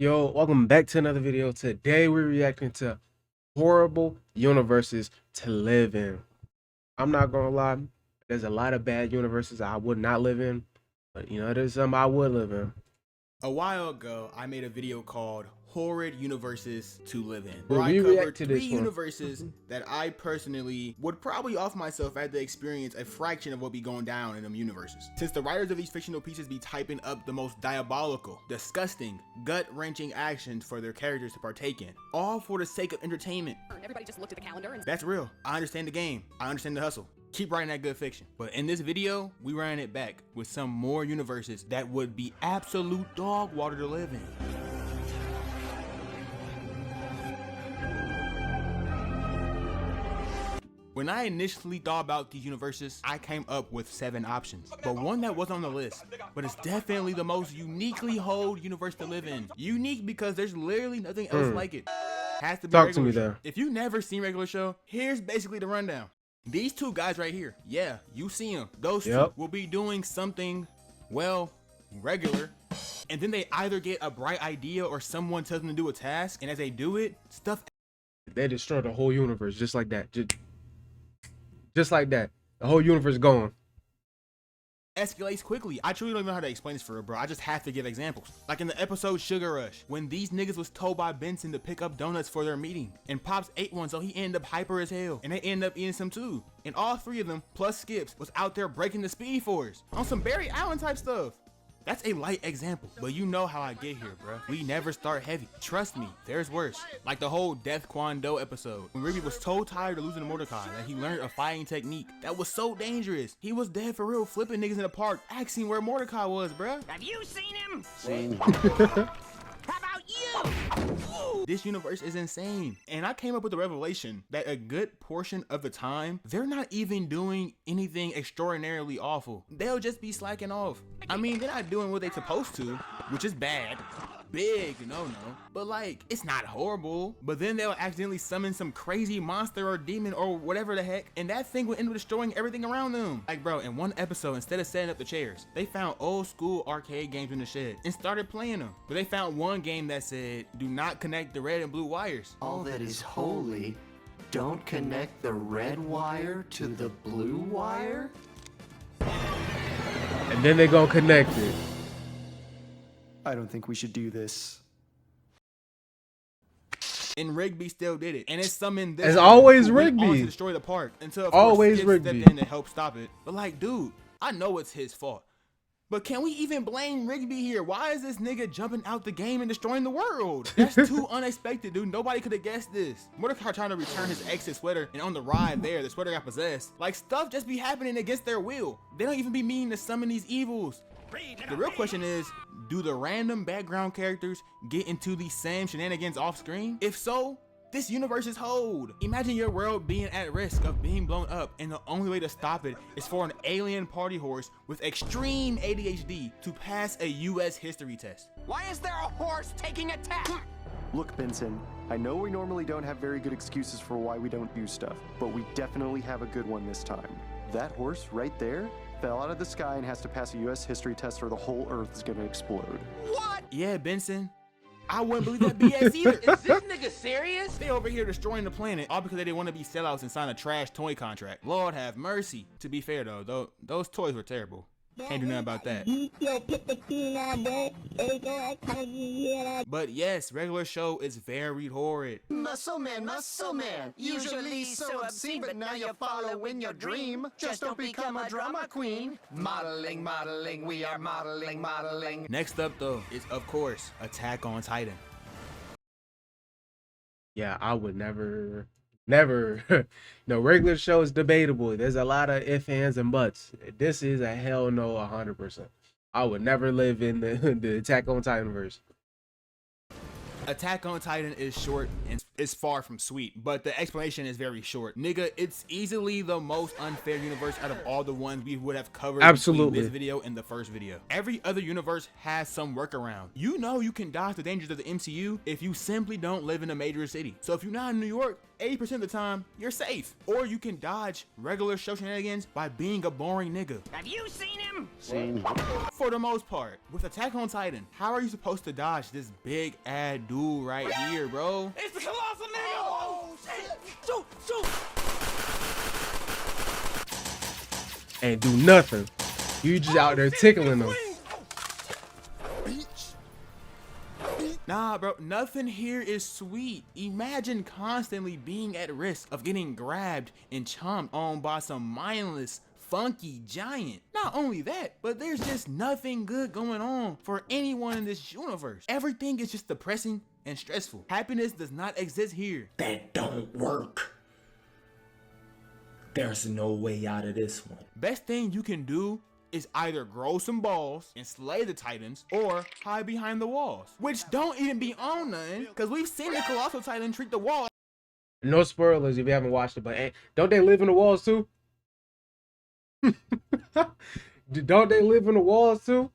Yo, welcome back to another video. Today we're reacting to horrible universes to live in. I'm not gonna lie, there's a lot of bad universes I would not live in, but there's some I would live in. A while ago, I made a video called Horrid Universes to Live In, Will where I we react covered to three this one? universes that I personally would probably offer myself had to experience a fraction of what be going down in them universes. Since the writers of these fictional pieces be typing up the most diabolical, disgusting, gut-wrenching actions for their characters to partake in, all for the sake of entertainment. Everybody just looked at the calendar and That's real. I understand the game. I understand the hustle. Keep writing that good fiction. But in this video, we ran it back with some more universes that would be absolute dog water to live in. When I initially thought about these universes, I came up with 7 options, but one that wasn't on the list, but it's definitely the most uniquely hold universe to live in. Unique because there's literally nothing else like it. Has to be Talk to Regular me Show. there. If you've never seen Regular Show, here's basically the rundown. These two guys right here, yeah, you see them. Those two will be doing something, well, regular, and then they either get a bright idea or someone tells them to do a task, and as they do it, stuff They destroy the whole universe just like that. Just like that. The whole universe gone. escalates quickly. I truly don't even know how to explain this for real, bro. I just have to give examples. Like in the episode Sugar Rush, when these niggas was told by Benson to pick up donuts for their meeting, and Pops ate one, so he ended up hyper as hell, and they ended up eating some too. And all 3 of them, plus Skips, was out there breaking the Speed Force on some Barry Allen type stuff. That's a light example, but you know how I get here, bro. We never start heavy. Trust me, there's worse. Like the whole Death Kwon Do episode, when Rigby was so tired of losing to Mordecai that he learned a fighting technique that was so dangerous. He was dead for real, flipping niggas in the park, asking where Mordecai was, bro. have you seen him? How about you? This universe is insane. And I came up with the revelation that a good portion of the time, they're not even doing anything extraordinarily awful. They'll just be slacking off. I mean, they're not doing what they're supposed to, which is bad. Big no. But like, it's not horrible. But then they'll accidentally summon some crazy monster or demon or whatever the heck, and that thing will end up destroying everything around them. Like bro, in one episode, instead of setting up the chairs, they found old school arcade games in the shed and started playing them. But they found one game that said, do not connect the red and blue wires. All that is holy, don't connect the red wire to the blue wire? And then they gonna connect it. I don't think we should do this. And Rigby still did it, and it summoned this As guy always, who went on Rigby. to destroy the park until of Always course, Skip Rigby. stepped in to help stop it. But like, dude, I know it's his fault, but can we even blame Rigby here? Why is this nigga jumping out the game and destroying the world? That's too unexpected, dude. Nobody could have guessed this. Mordecai trying to return his ex's sweater, and on the ride there, the sweater got possessed. Like, stuff just be happening against their will. They don't even be meaning to summon these evils. The real question is, do the random background characters get into these same shenanigans off screen? If so, this universe is hold. Imagine your world being at risk of being blown up, and the only way to stop it is for an alien party horse with extreme ADHD to pass a US history test. Why is there a horse taking a test? Look, Benson, I know we normally don't have very good excuses for why we don't do stuff, but we definitely have a good one this time. That horse right there fell out of the sky and has to pass a US history test or the whole Earth is gonna explode. What? Yeah, Benson, I wouldn't believe that BS either. Is this nigga serious? They over here destroying the planet all because they didn't want to be sellouts and sign a trash toy contract. Lord have mercy. To be fair though, those toys were terrible. Can't do nothing about that. But yes, Regular Show is very horrid. Muscle man, usually so obscene, but now you're following your dream. Just don't become a drama queen. Modeling, we are modeling. Next up though is of course Attack on Titan. Yeah, I would never. Regular show is debatable. There's a lot of ifs, ands, and buts. This is a hell no 100%. I would never live in the Attack on Titan verse. Attack on Titan is short and it's far from sweet, but the explanation is very short. Nigga, it's easily the most unfair universe out of all the ones we would have covered Absolutely. between this video and the first video. Every other universe has some workaround. You know you can dodge the dangers of the MCU if you simply don't live in a major city. So if you're not in New York, 80% of the time, you're safe. Or you can dodge regular show shenanigans by being a boring nigga. Have you seen him? For the most part, with Attack on Titan, how are you supposed to dodge this big ass dude right here, bro? It's the colossal nigga! Oh, shit! Shoot! Shoot! Ain't do nothing. You just out there tickling them. Nah, bro, nothing here is sweet. Imagine constantly being at risk of getting grabbed and chomped on by some mindless, funky giant. Not only that, but there's just nothing good going on for anyone in this universe. Everything is just depressing and stressful. Happiness does not exist here. That don't work. There's no way out of this one. Best thing you can do is either grow some balls and slay the Titans or hide behind the walls, which don't even be on nothing, because we've seen the Colossal Titan treat the wall No spoilers if you haven't watched it, but don't they live in the walls too? Don't they live in the walls too?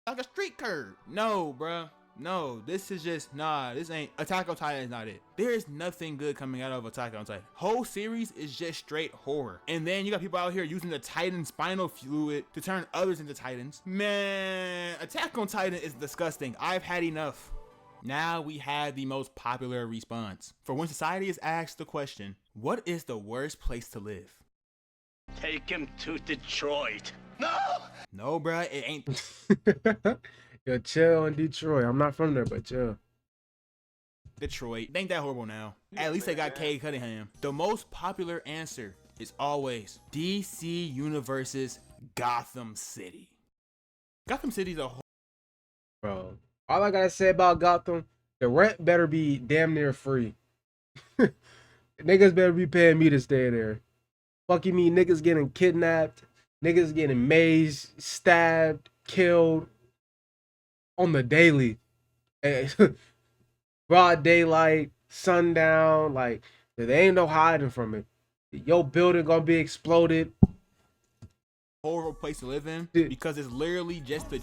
like a street curb. No, bruh. No, this is just, nah, this ain't, Attack on Titan is not it. There is nothing good coming out of Attack on Titan. Whole series is just straight horror. And then you got people out here using the Titan spinal fluid to turn others into Titans. Man, Attack on Titan is disgusting. I've had enough. Now we have the most popular response. For when society is asked the question, what is the worst place to live? Take him to Detroit. No, bruh, it ain't. Yo, chill in Detroit. I'm not from there, but chill. Detroit. It ain't that horrible now. At least they got Cade Cunningham. The most popular answer is always DC Universe's Gotham City. Gotham City's a whole Bro, all I gotta say about Gotham, the rent better be damn near free. Niggas better be paying me to stay there. Fucking me, niggas getting kidnapped, niggas getting mazed, stabbed, killed on the daily. Broad daylight, sundown, like there ain't no hiding from it. Your building gonna be exploded. horrible place to live in Dude. because it's literally just the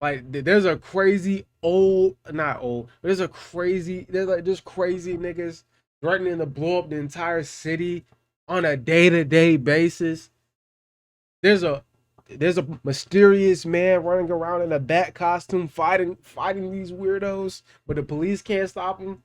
Like there's a crazy old, not old, but there's crazy niggas threatening to blow up the entire city on a day-to-day basis. There's a mysterious man running around in a bat costume fighting these weirdos, but the police can't stop him.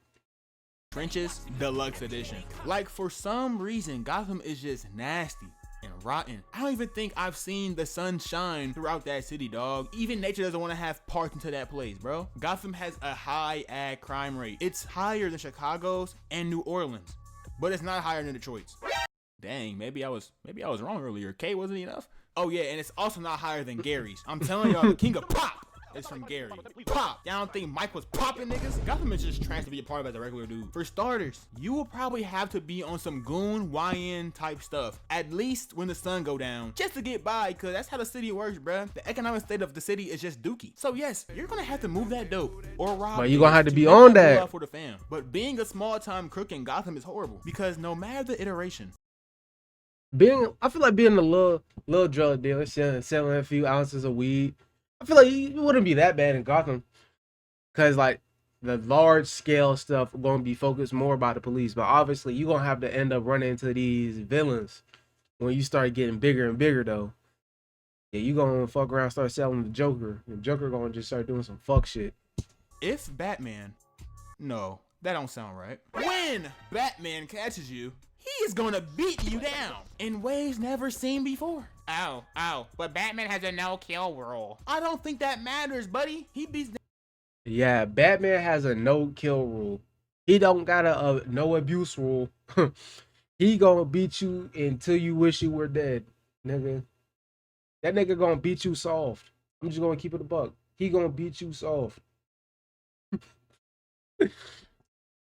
trenches deluxe edition. Like for some reason, Gotham is just nasty and rotten. I don't even think I've seen the sun shine throughout that city, dog. Even nature doesn't want to have parts into that place, bro. Gotham has a high ad crime rate. It's higher than Chicago's and New Orleans, but it's not higher than Detroit's. Dang, maybe I was wrong earlier. K wasn't enough. Oh yeah, and it's also not higher than Gary's. I'm telling y'all, the king of pop is from Gary. Pop. Y'all don't think Mike was popping niggas? Gotham is just trash to be a part of as a regular dude. For starters, you will probably have to be on some goon YN type stuff, at least when the sun go down, just to get by, cause that's how the city works, bruh. The economic state of the city is just dookie. So yes, you're gonna have to move that dope or rob. But you gonna have to be make on that that. moolah for the fam. But being a small time crook in Gotham is horrible because no matter the iteration, I feel like being a little drug dealer, selling a few ounces of weed. I feel like you wouldn't be that bad in Gotham, cause like the large scale stuff gonna be focused more by the police. But obviously, you gonna have to end up running into these villains when you start getting bigger and bigger, though. Yeah, you gonna fuck around, start selling the Joker, and Joker gonna just start doing some fuck shit. if Batman, no, that don't sound right. When Batman catches you, he is gonna beat you down in ways never seen before. Oh, but Batman has a no-kill rule. I don't think that matters, buddy. He beats Yeah, Batman has a no-kill rule. He don't got a no abuse rule. He gonna beat you until you wish you were dead, nigga. That nigga gonna beat you soft. I'm just gonna keep it a buck. He gonna beat you soft.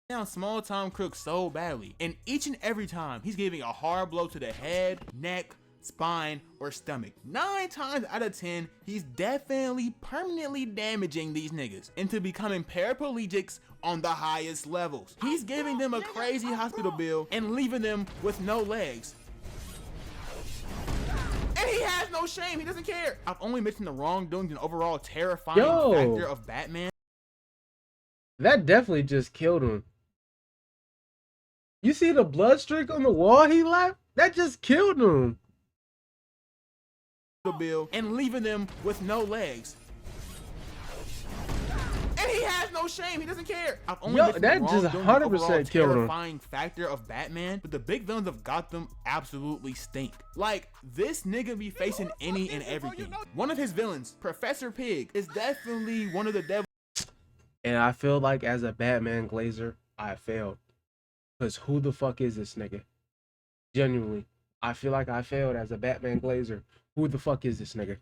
down small time crooks so badly, and each and every time he's giving a hard blow to the head, neck, spine, or stomach. 9 times out of 10, he's definitely permanently damaging these niggas into becoming paraplegics on the highest levels. He's giving them a crazy hospital bill and leaving them with no legs. And he has no shame, he doesn't care. I've only mentioned the wrongdoings and overall terrifying factor of Batman. That definitely just killed him. You see the blood streak on the wall he left? That just killed him. Bill and leaving them with no legs. And he has no shame, he doesn't care. I've only mentioned that the just wrongdoings and 100% overall killed him. terrifying factor of Batman, but the big villains of Gotham absolutely stink. Like, this nigga be facing any and everything. One of his villains, Professor Pig, is definitely one of the devil. And I feel like as a Batman Glazer, I failed. Because who the fuck is this nigga? Genuinely. I feel like I failed as a Batman Glazer. Who the fuck is this nigga?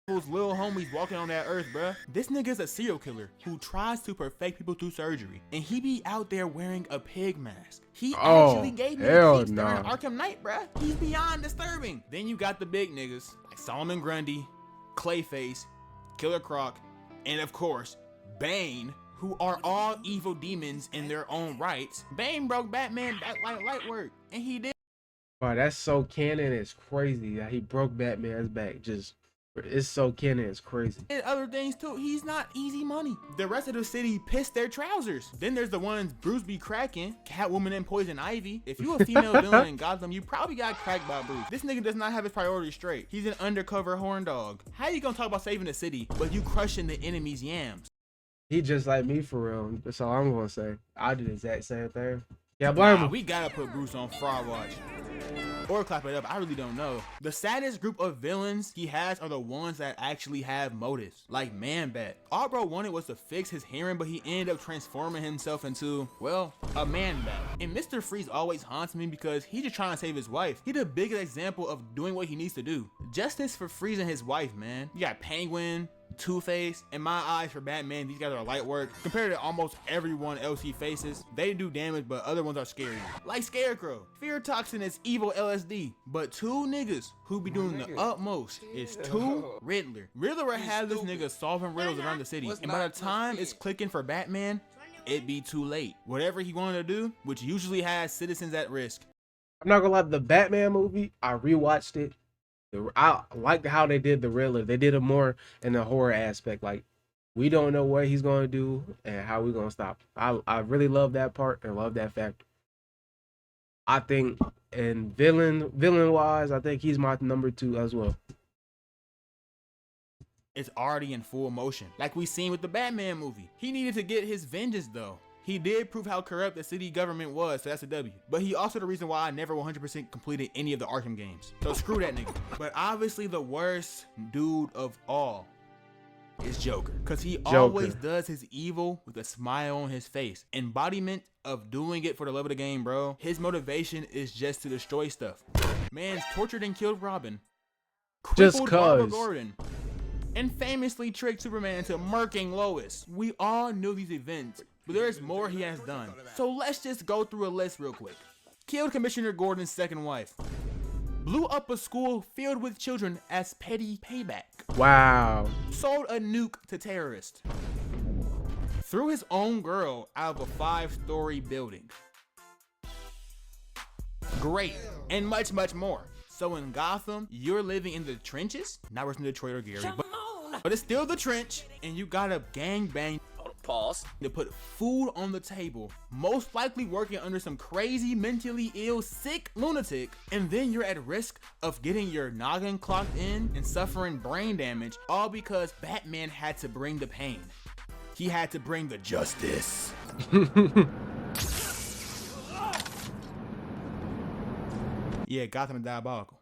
Those little homies walking on that earth, bruh. This nigga's a serial killer who tries to perfect people through surgery. And he be out there wearing a pig mask. He actually gave me the creeps during Arkham Knight, bruh. He's beyond disturbing. Then you got the big niggas like Solomon Grundy, Clayface, Killer Croc, and of course, Bane, who are all evil demons in their own rights. Bane broke Batman back like light work, and he did. Wow, that's so canon. It's crazy that he broke Batman's back. It's so canon. It's crazy. And other things too. He's not easy money. The rest of the city pissed their trousers. Then there's the ones Bruce be cracking, Catwoman and Poison Ivy. If you a female villain in Gotham, you probably got cracked by Bruce. This nigga does not have his priorities straight. He's an undercover horn dog. How you gonna talk about saving the city, but you crushing the enemy's yams? He just like me for real. That's all I'm gonna say. I did the exact same thing. Yeah, blame him. We gotta put Bruce on Fraud Watch. Or clap it up, I really don't know. The saddest group of villains he has are the ones that actually have motives, like Man-Bat. All bro wanted was to fix his hearing, but he ended up transforming himself into, well, a Man-Bat. And Mr. Freeze always haunts me because he's just trying to save his wife. He's the biggest example of doing what he needs to do. Justice for Freeze and his wife, man. You got Penguin, Two-Face. In my eyes, for Batman, these guys are light work. Compared to almost everyone else he faces, they do damage, but other ones are scary. Like Scarecrow. Fear Toxin is evil LSD, but two niggas who be doing the utmost is Riddler. Riddler will have this nigga solving riddles around the city, and by the time it's clicking for Batman, it'd be too late. Whatever he wanted to do, which usually has citizens at risk. I'm not gonna lie, the Batman movie, I rewatched it. I liked how they did the Riddler. They did it more in the horror aspect. Like, we don't know what he's gonna do and how we're gonna stop. I really love that part and love that factor. I think, and villain wise, I think he's my number 2 as well. It's already in full motion, like we seen with the Batman movie. He needed to get his vengeance though. He did prove how corrupt the city government was, so that's a W. But he also the reason why I never 100% completed any of the Arkham games. So screw that nigga. But obviously the worst dude of all is Joker. Cause he always does his evil with a smile on his face. Embodiment of doing it for the love of the game, bro. His motivation is just to destroy stuff. Man's tortured and killed Robin. Just Barbara cuz. Gordon. And famously tricked Superman into murking Lois. We all knew these events, but there's more he has done. So let's just go through a list real quick. Killed Commissioner Gordon's second wife. Blew up a school filled with children as petty payback. Wow. Sold a nuke to terrorists. Threw his own girl out of a 5-story building. Great, and much, much more. So in Gotham, you're living in the trenches. Not worse than Detroit or Gary, but it's still the trench, and you gotta gangbang. Pause. To put food on the table, most likely working under some crazy mentally ill sick lunatic, and then you're at risk of getting your noggin clocked in and suffering brain damage, all because Batman had to bring the pain. He had to bring the justice. Yeah, Gotham is diabolical.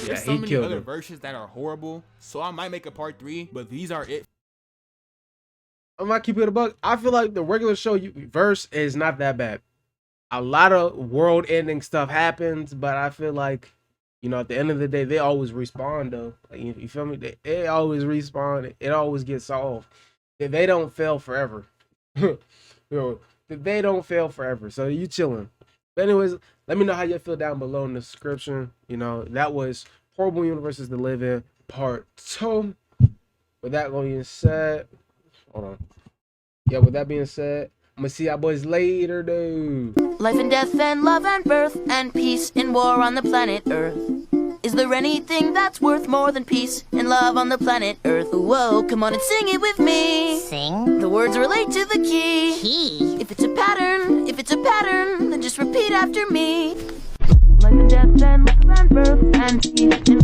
There's so many other versions that are horrible, so I might make a part 3, but these are it. I'm not keeping it a buck. I feel like the regular show verse is not that bad. A lot of world-ending stuff happens, but I feel like, you know, at the end of the day, they always respawn though. Like, you feel me? They always respawn. It always gets solved. They don't fail forever. You know, they don't fail forever. So you chilling. But anyways, let me know how you feel down below in the description. You know, that was Horrible Universes to Live In Part 2. With that being said, hold on. Yeah, with that being said, I'm gonna see y'all boys later, dude. Life and death and love and birth and peace and war on the planet Earth. Is there anything that's worth more than peace and love on the planet Earth? Whoa, come on and sing it with me. Sing. The words relate to the key. Key. If it's a pattern, then just repeat after me. Life and death and love and birth and peace and